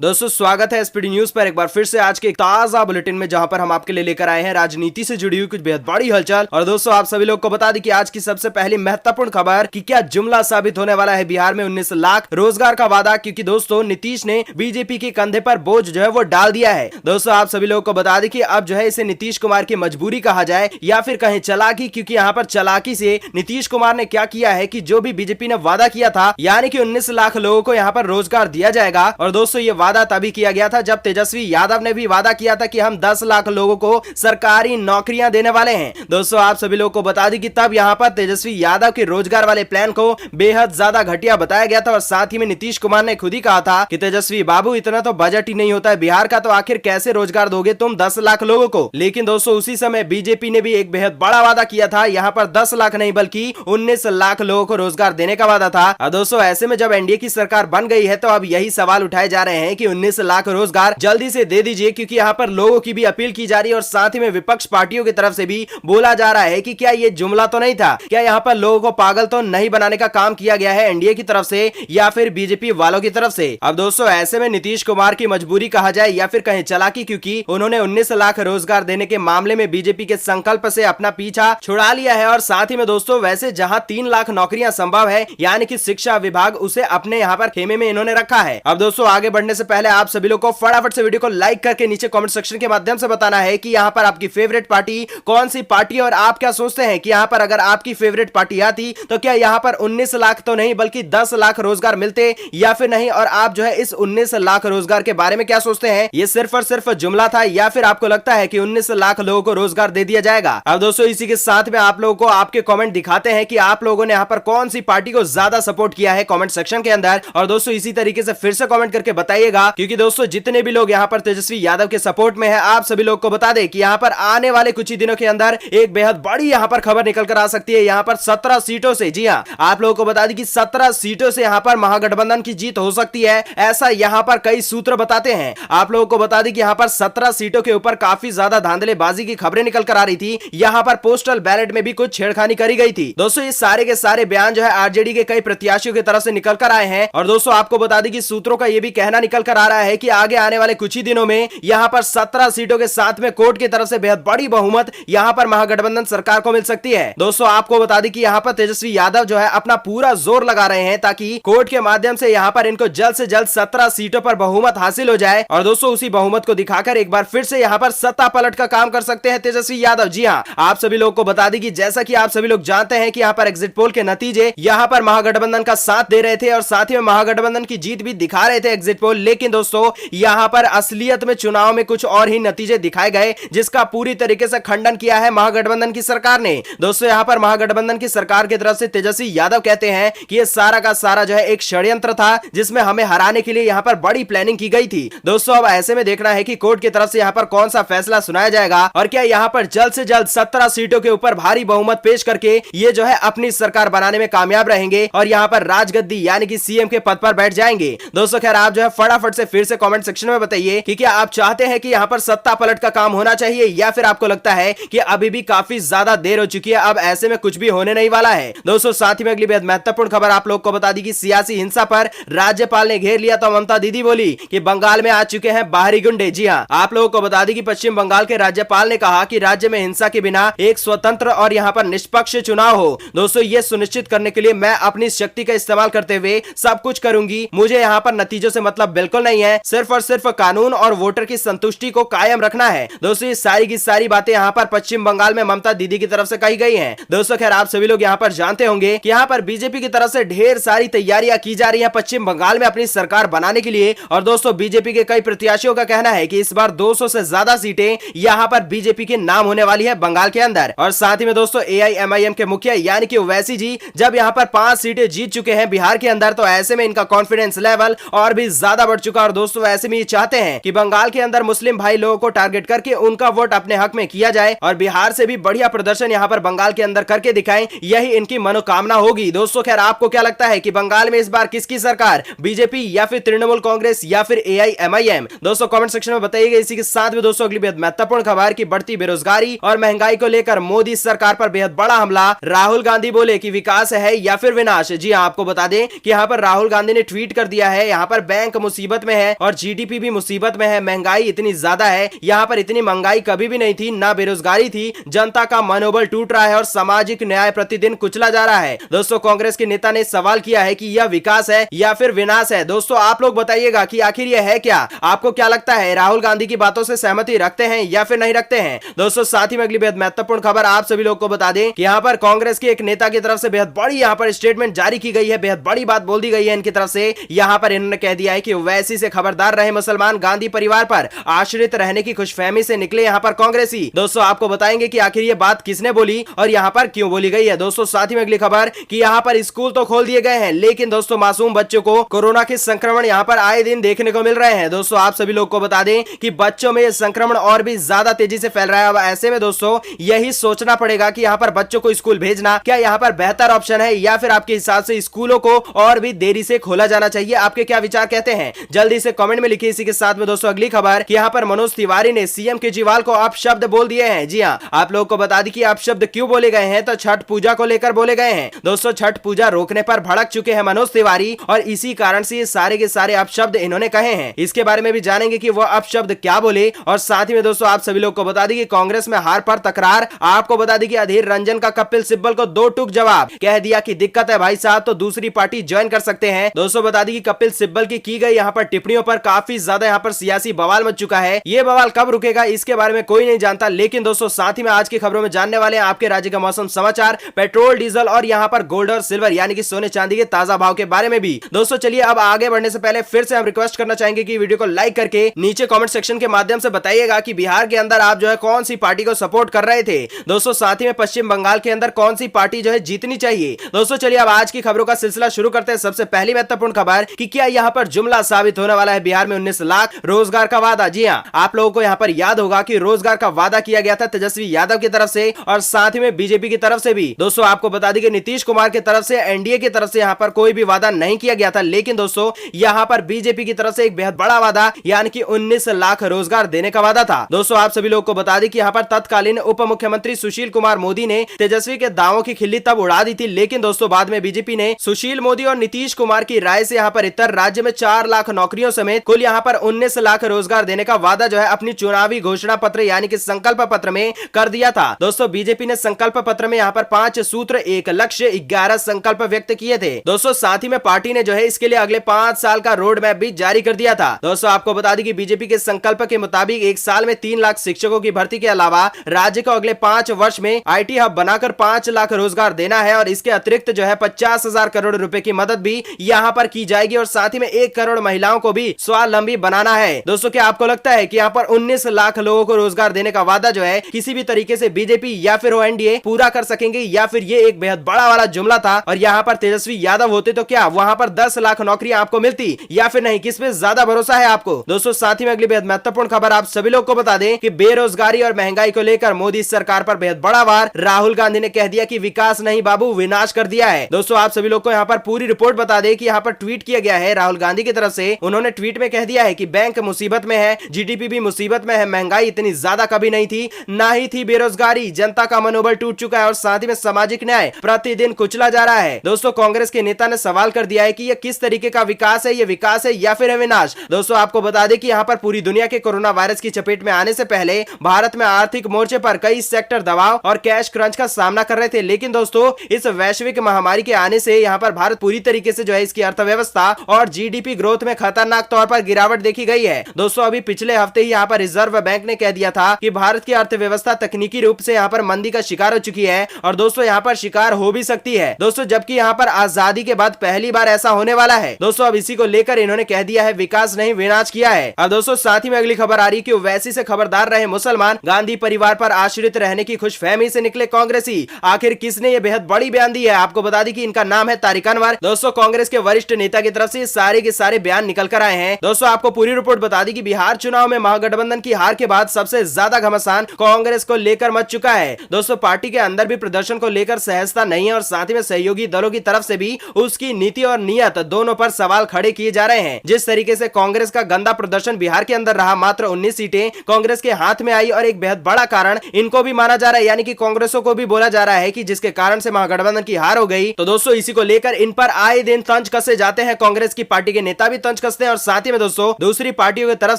दोस्तों स्वागत है एसपीडी न्यूज पर एक बार फिर से आज के एक ताजा बुलेटिन में, जहां पर हम आपके लिए लेकर आए हैं राजनीति से जुड़ी हुई कुछ बेहद बड़ी हलचल। और दोस्तों आप सभी लोग को बता दें कि आज की सबसे पहली महत्वपूर्ण खबर कि क्या जुमला साबित होने वाला है बिहार में 19 लाख रोजगार का वादा, क्योंकि दोस्तों नीतीश ने बीजेपी के कंधे पर बोझ जो है वो डाल दिया है। दोस्तों आप सभी लोग को बता दें कि अब जो है इसे नीतीश कुमार की मजबूरी कहा जाए या फिर कहें चालाकी, क्योंकि यहाँ पर चालाकी से नीतीश कुमार ने क्या किया है कि जो भी बीजेपी ने वादा किया था, यानी कि 19 लाख लोगों को यहाँ पर रोजगार दिया जाएगा। और दोस्तों ये वादा तभी किया गया था जब तेजस्वी यादव ने भी वादा किया था कि हम 10 लाख लोगों को सरकारी नौकरियां देने वाले हैं। दोस्तों आप सभी लोगों को बता दें कि तब यहां पर तेजस्वी यादव के रोजगार वाले प्लान को बेहद ज्यादा घटिया बताया गया था। और साथ ही में नीतीश कुमार ने खुद ही कहा था कि तेजस्वी बाबू इतना तो बजट ही नहीं होता है बिहार का, तो आखिर कैसे रोजगार दोगे तुम 10 लाख लोगों को। लेकिन दोस्तों उसी समय बीजेपी ने भी एक बेहद बड़ा वादा किया था, यहाँ पर 10 लाख नहीं बल्कि 19 लाख लोगों को रोजगार देने का वादा था। और दोस्तों ऐसे में जब एनडीए की सरकार बन गई है तो अब यही सवाल उठाए जा रहे हैं कि 19 लाख रोजगार जल्दी से दे दीजिए, क्योंकि यहाँ पर लोगों की भी अपील की जा रही है और साथ ही में विपक्ष पार्टियों की तरफ से भी बोला जा रहा है कि क्या ये जुमला तो नहीं था, क्या यहाँ पर लोगों को पागल तो नहीं बनाने का काम किया गया है एनडीए की तरफ से या फिर बीजेपी वालों की तरफ से। अब दोस्तों ऐसे में नीतीश कुमार की मजबूरी कहा जाए या फिर कहें चालाकी, क्योंकि उन्होंने 19 लाख रोजगार देने के मामले में बीजेपी के संकल्प से अपना पीछा छुड़ा लिया है। और साथ ही में दोस्तों वैसे जहां 3 लाख नौकरियां संभव है, यानी कि शिक्षा विभाग उसे अपने यहाँ पर खेमे में इन्होंने रखा है। अब दोस्तों आगे बढ़ने से पहले आप सभी लोग को फटाफट से वीडियो को लाइक करके नीचे कमेंट सेक्शन के माध्यम से बताना है कि यहाँ पर आपकी फेवरेट पार्टी कौन सी पार्टी, और आप क्या सोचते हैं कि यहाँ पर अगर आपकी फेवरेट पार्टी आती तो क्या यहाँ पर 19 लाख तो नहीं बल्कि 10 लाख रोजगार मिलते या फिर नहीं। और आप जो है इस 19 लाख रोजगार के बारे में क्या सोचते हैं, ये सिर्फ और सिर्फ जुमला था या फिर आपको लगता है कि 19 लाख लोगों को रोजगार दे दिया जाएगा। अब दोस्तों इसी के साथ में आप लोगों को आपके कमेंट दिखाते हैं कि आप लोगों ने यहाँ पर कौन सी पार्टी को ज्यादा सपोर्ट किया है कमेंट सेक्शन के अंदर। और दोस्तों इसी तरीके से फिर से कमेंट करके बताइएगा, क्योंकि दोस्तों जितने भी लोग यहाँ पर तेजस्वी यादव के सपोर्ट में है, आप सभी लोग को बता दें कि यहाँ पर आने वाले कुछ ही दिनों के अंदर एक बेहद बड़ी यहाँ पर खबर निकल कर आ सकती है। यहाँ पर 17 सीटों से, जी हाँ आप लोगों को बता दें कि 17 सीटों से यहाँ पर महागठबंधन की जीत हो सकती है, ऐसा यहाँ पर कई सूत्र बताते हैं। आप लोगों को बता दें कि यहाँ पर 17 सीटों के ऊपर काफी ज्यादा धांधलेबाजी की खबरें निकल कर आ रही थी। यहाँ पर पोस्टल बैलेट में भी कुछ छेड़खानी करी गई थी। दोस्तों ये सारे के सारे बयान जो है आरजेडी के कई प्रत्याशियों की तरफ से निकल कर आए हैं। और दोस्तों आपको बता दें कि सूत्रों का यह भी कहना निकल कर आ रहा है कि आगे आने वाले कुछ ही दिनों में यहाँ पर 17 सीटों के साथ में कोर्ट की तरफ से बेहद बड़ी बहुमत यहाँ पर महागठबंधन सरकार को मिल सकती है। दोस्तों आपको बता दें कि यहाँ पर तेजस्वी यादव जो है अपना पूरा जोर लगा रहे हैं ताकि कोर्ट के माध्यम से यहाँ पर इनको जल्द से जल्द 17 सीटों पर बहुमत हासिल हो जाए। और दोस्तों उसी बहुमत को दिखाकर एक बार फिर से यहाँ पर सत्ता पलट का काम कर सकते हैं तेजस्वी यादव। जी हाँ आप सभी लोग को बता दें कि जैसा कि आप सभी लोग जानते हैं कि यहाँ पर एग्जिट पोल के नतीजे यहाँ पर महागठबंधन का साथ दे रहे थे और साथ ही में महागठबंधन की जीत भी दिखा रहे थे एग्जिट पोल। लेकिन दोस्तों यहाँ पर असलियत में चुनाव में कुछ और ही नतीजे दिखाए गए, जिसका पूरी तरीके से खंडन किया है महागठबंधन की सरकार ने। दोस्तों यहाँ पर महागठबंधन की सरकार की तरफ से तेजस्वी यादव कहते हैं कि ये सारा का सारा जो है एक षड्यंत्र था, जिसमें हमें हराने के लिए यहाँ पर बड़ी प्लानिंग की गई थी। दोस्तों अब ऐसे में देखना है कि कोर्ट की तरफ से यहाँ पर कौन सा फैसला सुनाया जाएगा और क्या यहाँ पर जल्द से जल्द 17 सीटों के ऊपर भारी बहुमत पेश करके ये जो है अपनी सरकार बनाने में कामयाब रहेंगे और यहाँ पर राजगद्दी यानी कि सीएम के पद पर बैठ जाएंगे। दोस्तों खैर आप जो है फटाफट से फिर से कमेंट सेक्शन में बताइए कि क्या आप चाहते हैं कि यहाँ पर सत्ता पलट का काम होना चाहिए या फिर आपको लगता है कि अभी भी काफी ज्यादा देर हो चुकी है, अब ऐसे में कुछ भी होने नहीं वाला है। दोस्तों साथ ही में अगली बेहद महत्वपूर्ण खबर आप लोग को बता दी कि सियासी हिंसा पर राज्यपाल ने घेर लिया तो ममता दीदी बोली कि बंगाल में आ चुके हैं बाहरी गुंडे। जी हाँ आप लोगों को बता दी कि पश्चिम बंगाल के राज्यपाल ने कहा कि राज्य में हिंसा के बिना एक स्वतंत्र और यहाँ पर निष्पक्ष चुनाव हो। दोस्तों ये सुनिश्चित करने के लिए मैं अपनी शक्ति का इस्तेमाल करते हुए सब कुछ करूंगी। मुझे यहाँ पर नतीजों से मतलब बिल्कुल नहीं है, सिर्फ और सिर्फ कानून और वोटर की संतुष्टि को कायम रखना है। दोस्तों ये सारी की सारी बातें यहाँ पर पश्चिम बंगाल में ममता दीदी की तरफ से कही गई हैं। दोस्तों खैर आप सभी लोग यहाँ पर जानते होंगे कि यहाँ पर बीजेपी की तरफ से ढेर सारी तैयारियां की जा रही है पश्चिम बंगाल में अपनी सरकार बनाने के लिए। और दोस्तों बीजेपी के कई प्रत्याशियों का कहना है कि इस बार 200 से ज्यादा सीटें यहाँ पर बीजेपी के नाम होने वाली है बंगाल के अंदर। और साथ ही में दोस्तों AIMIM के मुखिया यानी कि ओवैसी जी जब यहाँ पर 5 सीटें जीत चुके हैं बिहार के अंदर, तो ऐसे में इनका कॉन्फिडेंस लेवल और भी ज्यादा बढ़ चुका। और दोस्तों ऐसे में ये चाहते हैं कि बंगाल के अंदर मुस्लिम भाई लोगों को टारगेट करके उनका वोट अपने हक में किया जाए और बिहार से भी बढ़िया प्रदर्शन यहाँ पर बंगाल के अंदर करके दिखाएं, यही इनकी मनोकामना होगी। दोस्तों खैर आपको क्या लगता है कि बंगाल में इस बार किसकी सरकार, बीजेपी या फिर तृणमूल कांग्रेस या फिर AIMIM? दोस्तों कमेंट सेक्शन में बताइएगा। इसी के साथ में दोस्तों अगली बेहद महत्वपूर्ण खबर की बढ़ती बेरोजगारी और महंगाई को लेकर मोदी सरकार पर बेहद बड़ा हमला। राहुल गांधी बोले कि विकास है या फिर विनाश। जी आपको बता दें कि यहाँ पर राहुल गांधी ने ट्वीट कर दिया है, यहाँ पर बैंक मुसीबत मुसीबत में है और जीडीपी भी मुसीबत में है, महंगाई इतनी ज्यादा है, यहाँ पर इतनी महंगाई कभी भी नहीं थी, ना बेरोजगारी थी, जनता का मनोबल टूट रहा है और सामाजिक न्याय प्रतिदिन कुचला जा रहा है। दोस्तों कांग्रेस के नेता ने सवाल किया है कि यह विकास है या फिर विनाश है। दोस्तों आप लोग बताइएगा कि आखिर यह है क्या? आपको क्या लगता है, राहुल गांधी की बातों से सहमति रखते हैं या फिर नहीं रखते हैं? दोस्तों साथ ही में अगली बेहद महत्वपूर्ण खबर आप सभी लोग को बता दें कि यहाँ पर कांग्रेस के एक नेता की तरफ से बेहद बड़ी यहाँ पर स्टेटमेंट जारी की गई है, बेहद बड़ी बात बोल दी गई है इनकी तरफ से। यहाँ पर इन्होंने कह दिया है कि ओवैसी से खबरदार रहे मुसलमान, गांधी परिवार पर आश्रित रहने की खुशफहमी से निकले यहाँ पर कांग्रेसी। दोस्तों आपको बताएंगे कि आखिर ये बात किसने बोली और यहाँ पर क्यों बोली गई है। दोस्तों साथ ही में अगली खबर कि यहाँ पर स्कूल तो खोल दिए गए हैं, लेकिन दोस्तों मासूम बच्चों को कोरोना के संक्रमण यहाँ पर आए दिन देखने को मिल रहे हैं। दोस्तों आप सभी लोग को बता दें कि बच्चों में ये संक्रमण और भी ज्यादा तेजी से फैल रहा है। अब ऐसे में दोस्तों यही सोचना पड़ेगा कि यहाँ पर बच्चों को स्कूल भेजना क्या यहाँ पर बेहतर ऑप्शन है या फिर आपके हिसाब से स्कूलों को और भी देरी से खोला जाना चाहिए? आपके क्या विचार कहते हैं, जल्दी से कमेंट में लिखिए। इसी के साथ में दोस्तों अगली खबर कि यहाँ पर मनोज तिवारी ने सीएम केजरीवाल को अपशब्द बोल दिए हैं। जी हाँ, आप लोगों को बता दी कि अपशब्द क्यों बोले गए हैं, तो छठ पूजा को लेकर बोले गए हैं। दोस्तों छठ पूजा रोकने पर भड़क चुके हैं मनोज तिवारी और इसी कारण से ये सारे के सारे अपशब्द इन्होंने कहे हैं। इसके बारे में भी जानेंगे कि वह अपशब्द क्या बोले। और साथ ही में दोस्तों आप सभी लोग को बता दी कि कांग्रेस में हार पर तकरार। आपको बता दी कि अधीर रंजन का कपिल सिब्बल को दो टूक जवाब, कह दिया कि दिक्कत है भाई साहब तो दूसरी पार्टी ज्वाइन कर सकते हैं। दोस्तों बता दी कि कपिल सिब्बल की गई यहाँ पर टिप्पणियों पर काफी ज्यादा यहाँ पर सियासी बवाल मच चुका है। ये बवाल कब रुकेगा इसके बारे में कोई नहीं जानता, लेकिन दोस्तों साथ ही में आज की खबरों में जानने वाले हैं आपके राज्य का मौसम समाचार, पेट्रोल डीजल और यहाँ पर गोल्ड और सिल्वर यानी कि सोने चांदी के ताजा भाव के बारे में भी। दोस्तों चलिए अब आगे बढ़ने से पहले फिर से हम रिक्वेस्ट करना चाहेंगे कि वीडियो को लाइक करके नीचे कमेंट सेक्शन के माध्यम से बताइएगा कि बिहार के अंदर आप जो है कौन सी पार्टी को सपोर्ट कर रहे थे। दोस्तों साथ ही में पश्चिम बंगाल के अंदर कौन सी पार्टी जो है जीतनी चाहिए। दोस्तों चलिए अब आज की खबरों का सिलसिला शुरू करते हैं। सबसे पहली महत्वपूर्ण खबर कि क्या यहाँ पर जुमला साबित होने वाला है बिहार में 19 लाख रोजगार का वादा। जी हाँ, आप लोगों को यहाँ पर याद होगा कि रोजगार का वादा किया गया था तेजस्वी यादव की तरफ से और साथ ही में बीजेपी की तरफ से भी। दोस्तों आपको बता दें कि नीतीश कुमार की तरफ से एनडीए की तरफ से यहाँ पर कोई भी वादा नहीं किया गया था, लेकिन दोस्तों यहाँ पर बीजेपी की तरफ से एक बेहद बड़ा वादा यानी कि 19 लाख रोजगार देने का वादा था। दोस्तों आप सभी लोग को बता दें कि यहाँ पर तत्कालीन उप मुख्यमंत्री सुशील कुमार मोदी ने तेजस्वी के दावों की खिल्ली तब उड़ा दी थी, लेकिन दोस्तों बाद में बीजेपी ने सुशील मोदी और नीतीश कुमार की राय से यहाँ पर इतर राज्य में 4 लाख नौकरियों समेत कुल यहाँ पर 19 लाख रोजगार देने का वादा जो है अपनी चुनावी घोषणा पत्र यानी कि संकल्प पत्र में कर दिया था। दोस्तों बीजेपी ने संकल्प पत्र में यहाँ पर 5 सूत्र 1 लक्ष्य 11 संकल्प व्यक्त किए थे। दोस्तों साथ ही में पार्टी ने जो है इसके लिए अगले 5 साल का रोड मैप भी जारी कर दिया था। दोस्तों आपको बता दें कि बीजेपी के संकल्प के मुताबिक एक साल में 3 लाख शिक्षकों की भर्ती के अलावा राज्य को अगले 5 वर्ष में आईटी हब बनाकर 5 लाख रोजगार देना है और इसके अतिरिक्त जो है 50,000 करोड़ रुपए की मदद भी यहाँ पर की जाएगी और साथ ही में 1 करोड़ महिलाओं को भी स्वावलंबी बनाना है। दोस्तों क्या आपको लगता है कि यहाँ पर 19 लाख लोगों को रोजगार देने का वादा जो है किसी भी तरीके से बीजेपी या फिर एनडीए पूरा कर सकेंगे या फिर ये एक बेहद बड़ा वाला जुमला था और यहाँ पर तेजस्वी यादव होते तो क्या वहां पर 10 लाख नौकरियां आपको मिलती या फिर नहीं? किस पे ज्यादा भरोसा है आपको? दोस्तों साथ ही में अगली बेहद महत्वपूर्ण खबर आप सभी लोग को बता दें कि बेरोजगारी और महंगाई को लेकर मोदी सरकार पर बेहद बड़ा वार। राहुल गांधी ने कह दिया कि विकास नहीं बाबू विनाश कर दिया है। दोस्तों आप सभी लोग को यहाँ पर पूरी रिपोर्ट बता दें कि यहाँ पर ट्वीट किया गया है राहुल गांधी की तरफ से। उन्होंने ट्वीट में कह दिया है कि बैंक मुसीबत में है, जीडीपी भी मुसीबत में है, महंगाई इतनी ज्यादा कभी नहीं थी, ना ही थी बेरोजगारी, जनता का मनोबल टूट चुका है और साथ ही में सामाजिक न्याय प्रतिदिन कुचला जा रहा है। दोस्तों कांग्रेस के नेता ने सवाल कर दिया है कि यह किस तरीके का विकास है, ये विकास है या फिर है विनाश। दोस्तों आपको बता दें कि यहाँ पर पूरी दुनिया के कोरोना वायरस की चपेट में आने से पहले भारत में आर्थिक मोर्चे पर कई सेक्टर दबाव और कैश क्रंच का सामना कर रहे थे, लेकिन दोस्तों इस वैश्विक महामारी के आने से यहाँ पर भारत पूरी तरीके से जो है इसकी अर्थव्यवस्था और जीडीपी ग्रोथ में खतरनाक तौर पर गिरावट देखी गई है। दोस्तों अभी पिछले हफ्ते ही यहाँ पर रिजर्व बैंक ने कह दिया था कि भारत की अर्थव्यवस्था तकनीकी रूप से यहाँ पर मंदी का शिकार हो चुकी है और दोस्तों यहाँ पर शिकार हो भी सकती है। दोस्तों जबकि यहाँ पर आजादी के बाद पहली बार ऐसा होने वाला है। दोस्तों अब इसी को लेकर इन्होंने कह दिया है विकास नहीं विनाश किया है। अब दोस्तों साथ ही में अगली खबर आ रही कि ओवैसी से खबरदार रहे मुसलमान, गांधी परिवार पर आश्रित रहने की खुशफहमी से निकले कांग्रेसी। आखिर किसने ये बेहद बड़ी बयान दी है? आपको बता दी कि इनका नाम है तारिक अनवर। दोस्तों कांग्रेस के वरिष्ठ नेता की तरफ से सारे के सारे बयान निकल कर आए हैं। दोस्तों आपको पूरी रिपोर्ट बता दी कि बिहार चुनाव में महागठबंधन की हार के बाद सबसे ज्यादा घमासान कांग्रेस को लेकर मच चुका है। दोस्तों पार्टी के अंदर भी प्रदर्शन को लेकर सहजता नहीं है और साथ ही में सहयोगी दलों की तरफ से भी उसकी नीति और नियत दोनों पर सवाल खड़े किए जा रहे हैं। जिस तरीके से कांग्रेस का गंदा प्रदर्शन बिहार के अंदर रहा, मात्र 19 सीटें कांग्रेस के हाथ में आई और एक बेहद बड़ा कारण इनको भी माना जा रहा है, यानी कि कांग्रेसों को भी बोला जा रहा है कि जिसके कारण से महागठबंधन की हार हो गई। तो दोस्तों इसी को लेकर इन पर आए दिन तंज कसे जाते हैं। कांग्रेस की पार्टी के नेता भी तंज कसते हैं और साथ ही में दोस्तों दूसरी पार्टियों की तरफ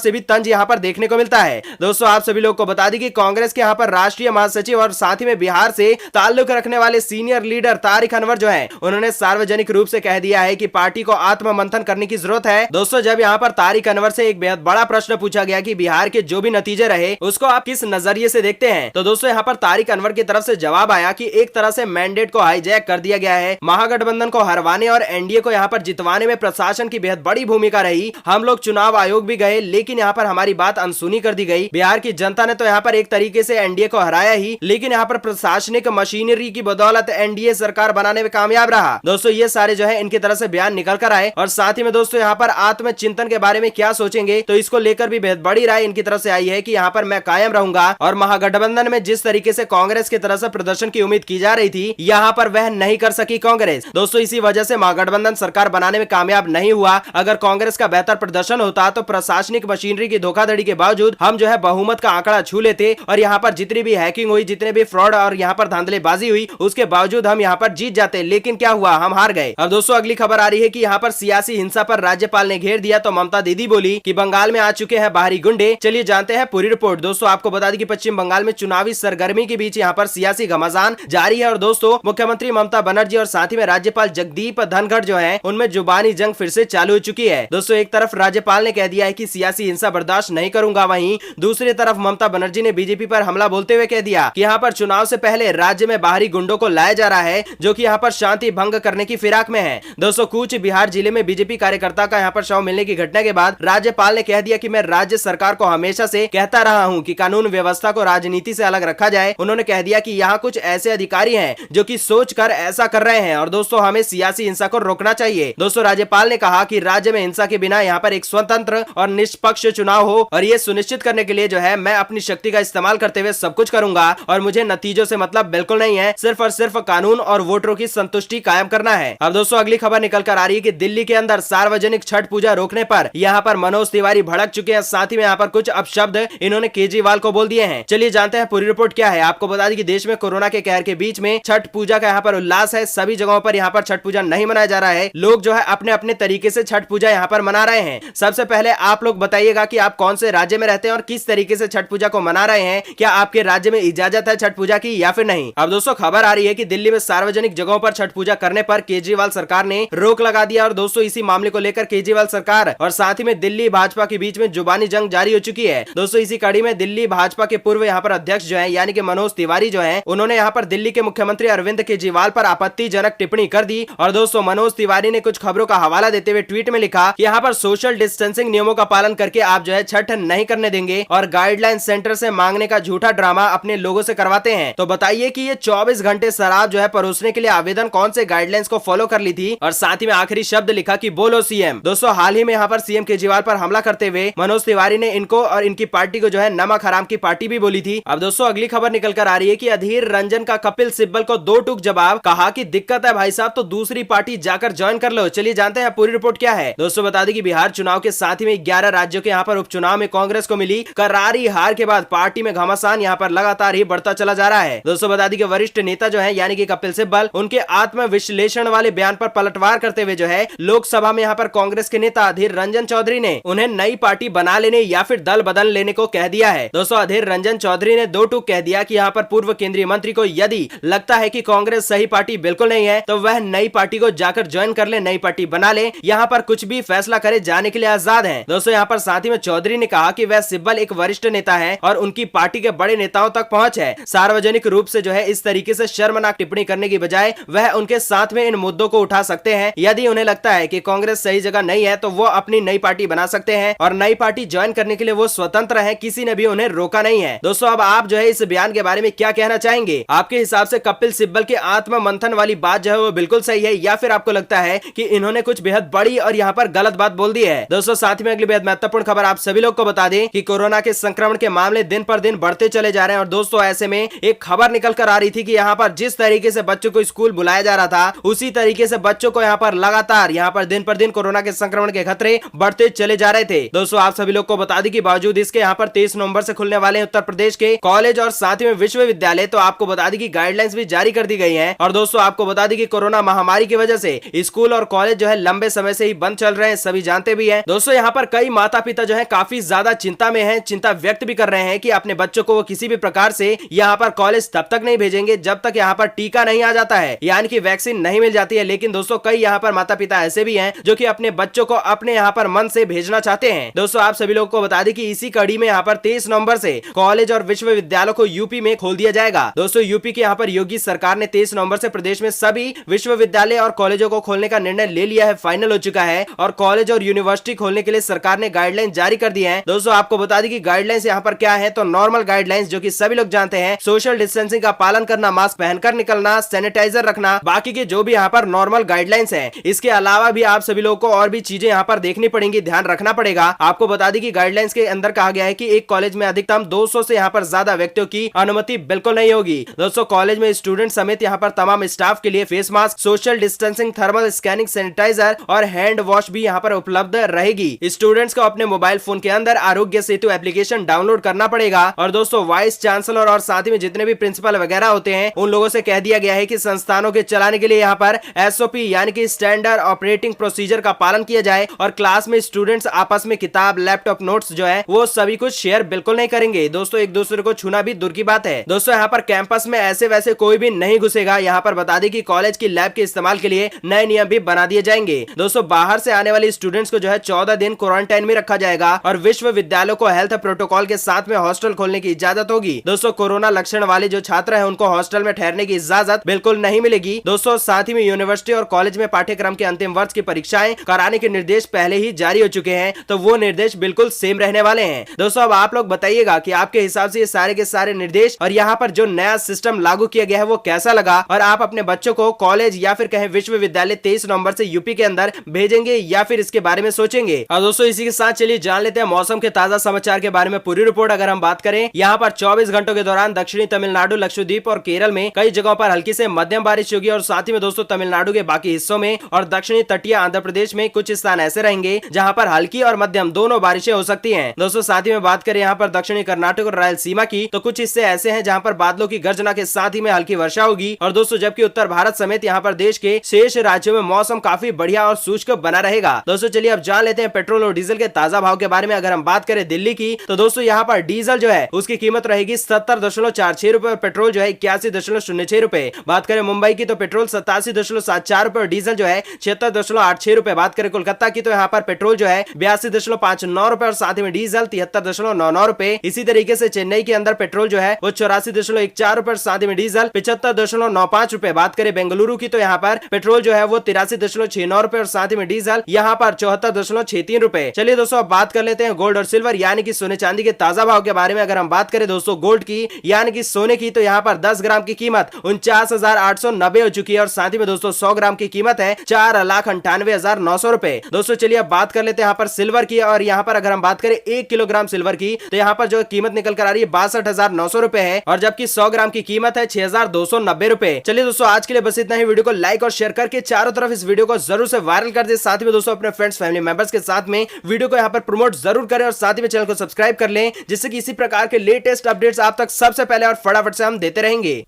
से भी तंज यहाँ पर देखने को मिलता है। दोस्तों आप सभी लोग को बता दें कि कांग्रेस के यहाँ पर राष्ट्रीय महासचिव और साथ ही में बिहार से ताल्लुक रखने वाले सीनियर लीडर तारिक अनवर जो है उन्होंने सार्वजनिक रूप से कह दिया है कि पार्टी को आत्म मंथन करने की जरूरत है। दोस्तों जब यहाँ पर तारिक अनवर से एक बेहद बड़ा प्रश्न पूछा गया कि बिहार के जो भी नतीजे रहे उसको आप किस नजरिए से देखते हैं, तो दोस्तों यहाँ पर तारिक अनवर की तरफ से जवाब आया कि एक तरह से मैंडेट को हाईजैक कर दिया गया है। महागठबंधन को हरवाने और एनडीए को यहाँ पर जितवाने में प्रशासन की बेहद बड़ी भूमिका रही। हम लोग चुनाव आयोग भी गए लेकिन यहाँ पर हमारी बात अनसुनी कर दी गई। बिहार की जनता ने तो यहाँ पर एक तरीके से एनडीए को हराया ही, लेकिन यहाँ पर प्रशासनिक मशीनरी की बदौलत एनडीए सरकार बनाने में कामयाब रहा। दोस्तों ये सारे जो है इनकी तरफ से बयान निकल कर आए और साथ ही में दोस्तों यहाँ पर आत्मचिंतन के बारे में क्या सोचेंगे, तो इसको लेकर भी बेहद बड़ी राय इनकी तरफ से आई है कि यहाँ पर मैं कायम रहूंगा और महागठबंधन में जिस तरीके से कांग्रेस की तरफ से प्रदर्शन की उम्मीद की जा रही थी यहाँ पर वह नहीं कर सकी कांग्रेस। दोस्तों इसी वजह से महागठबंधन सरकार बनाने में कामयाब नहीं हुआ। अगर कांग्रेस का बेहतर प्रदर्शन होता तो प्रशासनिक मशीनरी की धोखाधड़ी के बावजूद हम जो है बहुमत का आंकड़ा छू लेते और यहाँ पर जितनी भी हैकिंग हुई, जितने भी फ्रॉड और यहाँ पर धांधलेबाजी हुई उसके बावजूद हम यहाँ पर जीत जाते, लेकिन क्या हुआ, हम हार गए। अब दोस्तों अगली खबर आ रही है कि यहाँ पर सियासी हिंसा पर राज्यपाल ने घेर दिया तो ममता दीदी बोली कि बंगाल में आ चुके हैं बाहरी गुंडे। चलिए जानते हैं पूरी रिपोर्ट। दोस्तों आपको बता दें कि पश्चिम बंगाल में चुनावी सरगर्मी के बीच यहाँ पर सियासी घमासान जारी है और दोस्तों मुख्यमंत्री ममता बनर्जी और साथ ही में राज्यपाल जगदीप धनखड़ जो है उनमें जुबानी जंग फिर से चालू हो चुकी है। दोस्तों एक तरफ राज्यपाल ने कह दिया है कि सियासी हिंसा बर्दाश्त नहीं करूंगा, वहीं दूसरी तरफ ममता बनर्जी ने बीजेपी पर हमला बोलते हुए कह दिया कि यहाँ पर चुनाव से पहले राज्य में बाहरी गुंडों को लाया जा रहा है जो कि यहाँ पर शांति भंग करने की फिराक में है। दोस्तों कूच बिहार जिले में बीजेपी कार्यकर्ता का यहाँ पर शव मिलने की घटना के बाद राज्यपाल ने कह दिया कि मैं राज्य सरकार को हमेशा से कहता रहा हूँ कि कानून व्यवस्था को राजनीति से अलग रखा जाए। उन्होंने कह दिया कि यहाँ कुछ ऐसे अधिकारी हैं जो कि सोच कर ऐसा कर रहे हैं और दोस्तों हमें सियासी हिंसा को रोकना चाहिए। दोस्तों राज्यपाल ने कहा कि राज्य में हिंसा के बिना यहाँ पर एक स्वतंत्र और निष्पक्ष चुनाव हो और ये सुनिश्चित करने के लिए जो है मैं अपनी शक्ति का इस्तेमाल करते हुए सब कुछ करूंगा और मुझे नतीजों से मतलब बिल्कुल नहीं है, सिर्फ और सिर्फ कानून और वोटरों की संतुष्टि कायम करना है। अब दोस्तों अगली खबर निकल कर आ रही है कि दिल्ली के अंदर सार्वजनिक छठ पूजा रोकने पर यहाँ पर मनोज तिवारी भड़क चुके हैं। साथ ही में यहाँ पर कुछ अपशब्द इन्होंने केजरीवाल को बोल दिए हैं। चलिए जानते हैं पूरी रिपोर्ट क्या है। आपको बता दें कि देश में कोरोना के कहर के बीच में छठ पूजा का यहाँ पर उल्लास है। सभी जगहों पर यहाँ पर छठ पूजा नहीं मनाया जा रहा है। लोग जो है अपने अपने तरीके से छठ पूजा यहाँ पर मना रहे हैं। सबसे पहले आप लोग बताइएगा कि आप कौन से राज्य में रहते हैं और किस तरीके से छठ पूजा को मना रहे हैं। क्या आपके राज्य में इजाजत है छठ पूजा की या फिर नहीं। अब दोस्तों खबर आ रही है कि दिल्ली में सार्वजनिक जगहों पर छठ पूजा करने पर केजरीवाल सरकार ने रोक लगा दिया और दोस्तों इसी मामले को लेकर केजरीवाल सरकार और साथ ही में दिल्ली भाजपा के बीच में जुबानी जंग जारी हो चुकी है। दोस्तों इसी कड़ी में दिल्ली भाजपा के पूर्व यहाँ पर अध्यक्ष जो है यानी कि मनोज तिवारी जो है उन्होंने यहाँ पर दिल्ली के मुख्यमंत्री अरविंद केजरीवाल पर आपत्तिजनक टिप्पणी कर दी और दोस्तों मनोज तिवारी ने कुछ खबरों का हवाला देते हुए ट्वीट में लिखा कि यहाँ पर सोशल डिस्टेंसिंग नियमों का पालन करके आप जो है छठ नहीं करने देंगे और गाइडलाइन सेंटर से मांगने का झूठा ड्रामा अपने लोगों से करवाते हैं। तो बताइए कि ये 24 घंटे शराब जो है परोसने के लिए आवेदन कौन से गाइडलाइंस को फॉलो कर ली थी और साथ ही में आखिरी शब्द लिखा कि बोलो सीएम। दोस्तों हाल ही में यहाँ पर सीएम केजरीवाल पर हमला करते हुए मनोज तिवारी ने इनको और इनकी पार्टी को जो है नमक हराम की पार्टी भी बोली थी। अब दोस्तों अगली खबर निकल कर आ रही है कि अधीर रंजन का कपिल सिब्बल को दो टूक जवाब, कहा कि दिक्कत है भाई साहब तो दूसरी पार्टी जाकर ज्वाइन कर लो। चलिए जानते हैं पूरी रिपोर्ट क्या है। दोस्तों बता दें कि बिहार चुनाव के साथ ही में 11 राज्यों के यहाँ पर उपचुनाव में कांग्रेस को मिली करारी हार के बाद पार्टी में घमासान यहाँ पर लगातार ही बढ़ता चला जा रहा है। दोस्तों बता दें कि वरिष्ठ नेता जो है यानी कि कपिल सिब्बल उनके आत्म विश्लेषण वाले बयान पर पलटवार करते हुए जो है लोकसभा में यहाँ पर कांग्रेस के नेता अधीर रंजन चौधरी ने उन्हें नई पार्टी बना लेने या फिर दल बदल लेने को कह दिया है। दोस्तों अधीर रंजन चौधरी ने दो टूक कह दिया कि यहाँ पर पूर्व केंद्रीय मंत्री को यदि लगता है कि कांग्रेस सही पार्टी बिल्कुल नहीं है तो वह नई पार्टी को जाकर ज्वाइन कर ले, नई पार्टी बना ले, यहाँ पर कुछ भी फैसला करे जाने के लिए आजाद है। दोस्तों यहाँ पर साथ ही में चौधरी ने कहा कि वह सिब्बल एक वरिष्ठ नेता है और उनकी पार्टी के बड़े नेताओं तक पहुंच है। सार्वजनिक रूप से जो है इस तरीके से शर्मनाक टिप्पणी करने की बजाय वह उनके साथ में इन मुद्दों को उठा सकते हैं। यदि उन्हें लगता है कि कांग्रेस सही जगह नहीं है तो वो अपनी नई पार्टी बना सकते हैं और नई पार्टी ज्वाइन करने के लिए वो स्वतंत्र है, किसी ने भी उन्हें रोका नहीं है। दोस्तों अब आप जो है इस बयान के बारे में क्या कहना चाहेंगे। आपके हिसाब से कपिल सिब्बल के आत्म मंथन वाली बात जो है वो बिल्कुल सही है या फिर आपको लगता है कि इन्होंने कुछ बेहद बड़ी और यहाँ पर गलत बात बोल दी है। दोस्तों साथ में अगली बेहद महत्वपूर्ण खबर आप सभी लोग को बता दें कि कोरोना के संक्रमण के मामले दिन पर दिन बढ़ते चले जा रहे हैं और दोस्तों ऐसे में एक खबर निकल कर आ रही थी कि यहाँ पर जिस तरीके से बच्चों को स्कूल बुलाया जा रहा था उसी तरीके से बच्चों को यहाँ पर लगातार यहाँ पर दिन पर दिन कोरोना के संक्रमण के खतरे बढ़ते चले जा रहे थे। दोस्तों आप सभी लोग को बता दें कि बावजूद इसके यहाँ पर 23 नवंबर से खुलने वाले उत्तर प्रदेश के कॉलेज और साथ ही में विश्वविद्यालय, तो आपको बता दें कि गाइडलाइंस भी जारी कर दी गई है। और दोस्तों आपको बता दें कि कोरोना महामारी की वजह से स्कूल और कॉलेज जो है लंबे समय से ही बंद चल रहे हैं, सभी जानते भी हैं। दोस्तों यहाँ पर कई माता पिता जो है काफी ज्यादा चिंता में हैं, चिंता व्यक्त भी कर रहे हैं कि अपने बच्चों को वो किसी भी प्रकार से यहाँ पर कॉलेज तब तक नहीं भेजेंगे जब तक यहाँ पर टीका नहीं आ जाता है, यानी कि वैक्सीन नहीं मिल जाती है। लेकिन दोस्तों कई यहाँ पर माता पिता ऐसे भी हैं जो कि अपने बच्चों को अपने यहाँ पर मन से भेजना चाहते हैं। दोस्तों आप सभी लोगों को बता दें कि इसी कड़ी में यहाँ पर 23 नवंबर से कॉलेज और विश्वविद्यालयों को यूपी में खोल दिया जाएगा। दोस्तों यूपी के यहाँ पर योगी सरकार ने 23 नवंबर से प्रदेश में सभी विश्वविद्यालय और कॉलेजों को खोलने का निर्णय ले लिया है, फाइनल हो चुका है। और कॉलेज और यूनिवर्सिटी खोलने के लिए सरकार ने गाइडलाइन जारी कर दी है। दोस्तों आपको बता दें कि गाइडलाइंस यहाँ पर क्या है, तो नॉर्मल गाइडलाइंस जो कि सभी लोग जानते हैं, सोशल डिस्टेंसिंग का पालन करना, मास्क पहनकर निकलना, सैनिटाइजर रखना, बाकी के जो भी यहाँ पर नॉर्मल गाइडलाइंस है। इसके अलावा भी आप सभी लोगों को और भी चीजें यहाँ पर देखनी पड़ेंगी, ध्यान रखना पड़ेगा। आपको बता दें कि गाइडलाइंस के अंदर कहा गया है कि एक कॉलेज में अधिकतम 200 से यहाँ पर ज्यादा व्यक्तियों की अनुमति बिल्कुल नहीं होगी। दोस्तों कॉलेज में स्टूडेंट समेत यहाँ पर तमाम स्टाफ के लिए face mask, social distancing, thermal scanning, sanitiser और हैंड वॉश भी यहाँ पर उपलब्ध रहेगी। स्टूडेंट्स को अपने मोबाइल फोन के अंदर आरोग्य सेतु एप्लीकेशन डाउनलोड करना पड़ेगा। और दोस्तों वाइस चांसलर और साथ ही में जितने भी प्रिंसिपल वगैरह होते हैं उन लोगों से कह दिया गया है कि संस्थानों के चलाने के लिए यहाँ पर एसओपी यानी कि स्टैंडर्ड ऑपरेटिंग प्रोसीजर का पालन किया जाए। और क्लास में स्टूडेंट्स आपस में किताब, लैपटॉप, नोट्स जो है वो सभी कुछ शेयर बिल्कुल नहीं करेंगे। दोस्तों एक दूसरे को छूना भी दूर की बात है। दोस्तों यहाँ पर कैंपस में ऐसे वैसे कोई भी नहीं घुसेगा। यहाँ पर बता दें कि कॉलेज की लैब के इस्तेमाल के लिए नए नियम भी बना दिए जाएंगे। दोस्तों बाहर से आने वाले स्टूडेंट्स को जो है 14 दिन क्वारंटाइन में रखा जाएगा और विश्वविद्यालयों को हेल्थ प्रोटोकॉल के साथ में हॉस्टल खोलने की इजाजत होगी। दोस्तों कोरोना लक्षण वाले जो छात्र हैं उनको हॉस्टल में ठहरने की इजाजत बिल्कुल नहीं मिलेगी। दोस्तों साथ ही में यूनिवर्सिटी और कॉलेज में पाठ्यक्रम के अंतिम वर्ष की परीक्षाएं कराने के निर्देश पहले ही जारी हो चुके हैं, तो वो निर्देश बिल्कुल सेम रहने वाले हैं। दोस्तों अब आप लोग बताइएगा कि आपके हिसाब से ये सारे के सारे निर्देश और यहाँ पर जो नया सिस्टम लागू किया गया है वो कैसा लगा, और आप अपने बच्चों को कॉलेज या फिर कहें विश्वविद्यालय 23 नवंबर से यूपी के अंदर भेजेंगे या फिर इसके बारे में सोचेंगे। और दोस्तों इसी के साथ चलिए जान लेते हैं मौसम के ताजा समाचार के बारे में पूरी रिपोर्ट। अगर हम बात करें यहाँ पर 24 घंटों के दौरान दक्षिणी तमिलनाडु, लक्षद्वीप और केरल में कई जगहों पर हल्की से मध्यम बारिश होगी। और साथ ही में दोस्तों तमिलनाडु के बाकी हिस्सों में और दक्षिणी तटीय आंध्र प्रदेश में कुछ स्थान ऐसे रहेंगे जहां पर हल्की और मध्यम दोनों बारिशें हो सकती हैं। दोस्तों साथ ही में बात करें यहाँ पर दक्षिणी कर्नाटक और रायलसीमा की, तो कुछ हिस्से ऐसे हैं जहां पर बादलों की गर्जना के साथ ही में हल्की वर्षा होगी। और दोस्तों जबकि उत्तर भारत समेत यहाँ पर देश के शेष राज्यों में मौसम काफी बढ़िया और शुष्क बना रहेगा। दोस्तों चलिए अब जान लेते हैं पेट्रोल और डीजल के ताजा भाव के बारे में। अगर हम बात करें दिल्ली की, तो दोस्तों यहाँ पर डीजल जो है उसकी कीमत रहेगी 70.46 रुपए, पेट्रोल जो है 81.06 रुपए। बात करें मुंबई की तो पेट्रोल 87.74 रुपए और डीजल जो है 76.86 रुपए। बात करें कोलकाता की तो यहाँ पर पेट्रोल जो है 82.59 रुपए और साथ ही में डीजल 73.99 रुपए। इसी तरीके से चेन्नई के अंदर पेट्रोल जो है वो 84.14 रुपए और साथ ही में डीजल 75.95 रुपए। बात करें बेंगलुरु की तो यहाँ पर पेट्रोल जो है वो 83.69 रुपए और साथ ही में डीजल यहाँ पर 74.63 रुपए। चलिए दोस्तों अब बात कर लेते हैं गोल्ड और सिल्वर यानी कि सोने चांदी के ताजा भाव के बारे में। अगर हम बात करें दोस्तों गोल्ड की यानी कि सोने की, तो यहाँ पर 10 ग्राम की कीमत 49,890 हो चुकी है और साथ ही में दोस्तों 100 ग्राम की कीमत है 4,98,900 रुपए। दोस्तों चलिए अब बात कर लेते हैं यहाँ पर सिल्वर की, और यहाँ पर अगर हम बात करें 1 किलोग्राम सिल्वर की तो यहाँ पर जो कीमत निकल कर आ रही है 62,900 रुपए है और जबकि 100 ग्राम की कीमत है 6,290 रुपए। चलिए दोस्तों आज के लिए बस इतना ही। वीडियो को लाइक और शेयर करके चारों तरफ इस वीडियो को जरूर से वायरल कर दे। साथ ही में दोस्तों अपने फ्रेंड्स, फैमिली मेंबर्स के साथ में वीडियो को यहाँ पर प्रमोट जरूर करें और साथ ही में चैनल को सब्सक्राइब कर लें, जिससे कि इसी प्रकार के लेटेस्ट अपडेट्स आप तक सबसे पहले और फटाफट से हम देते रहेंगे।